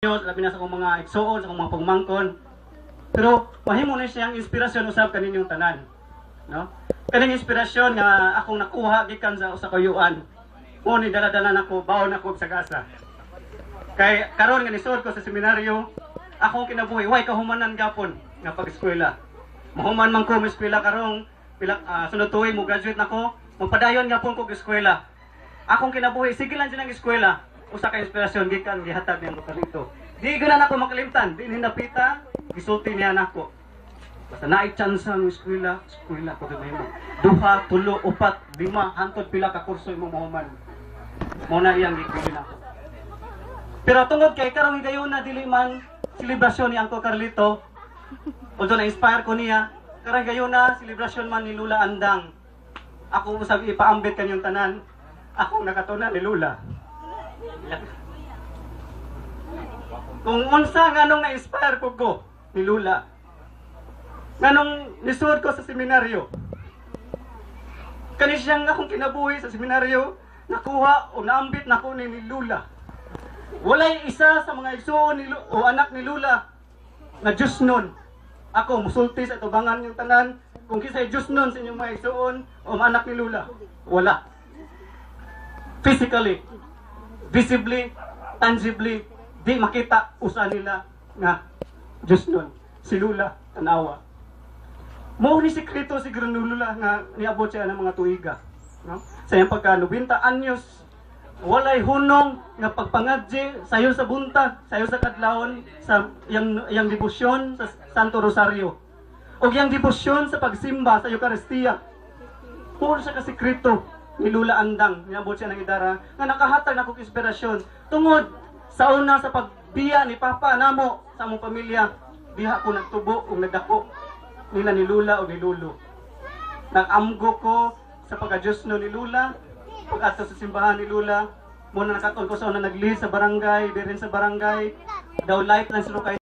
labi na sa akong mga igsuon, sa akong mga pagmangkon. Pero mahimo na siyang inspirasyon usab kaninyong tanan, no? Kaning inspirasyon nga akong nakuha gikan sa usa ka yuan. Mo ni dala-dala nako, bawon nako sa gasa. Kay karon nga nisod ko sa seminaryo, akong kinabuhi way kahumanan gapon nga pag-eskwela. Mahuman man ko eskwela karong sunod tuig mo graduate nako, magpadayon gapon ko eskwela. Akong kinabuhi sige lang dinang eskwela. Usa ka inspirasyon gikan gihatag niyang Carlito. Di gana nako makalimtan, di hinapita, gisulti niya nako. Basta naay chance ang eskwela ko dinahimo. 2, 3, 4, 5 hantod pila ka kurso imong mahuman. Mo na iyang gikuha nako. Pero tungod kay karong higayon na dili man selebrasyon ni Uncle Carlito, although na-inspire ko niya, karong higayon na selebrasyon man ni Lula Andang. Ako usab ipaambit kanyang tanan. Akong nakatuna ni Lula. Kung unsa nganong na-inspire ko ni Lula, nganong nisuod ko sa seminaryo, kani siyang akong kinabuhi sa seminaryo, nakuha o naambit na ko ni Lula. Walay isa sa mga igsuon o anak ni Lula na Diyos nun. Ako musulti sa tubangan yung tanan, kung kisay Diyos nun sa inyong mga igsuon o anak ni Lula, wala. Physically, visibly, tangibly, di makita usa nila nga Diyos nun, si Lula, tanawa. Mo ni sikreto si Granulula nga niabot siya ng mga tuiga. No? Sa iyang pagka 90 anyos, walay hunong nga pagpangadji sayo sa buntag, sayo sa kadlawon, sa yang debosyon sa Santo Rosario. O yang debosyon sa pagsimba sa Eucharistia. Puro sa kasikreto ni Lula Andang, niabot siya ng idara, nga nakahatag na kong inspirasyon. Tungod sa una sa pagbiya ni Papa namo sa among pamilya, diha ko nagtubo o nagdako nila ni Lula o ni Lulo. Nag-amgo ko sa pagka-Diyos no ni Lula, pag-ato sa simbahan ni Lula, muna nakaton ko sa una nag-lead sa barangay, dirin sa barangay, daw life lang sila kayo.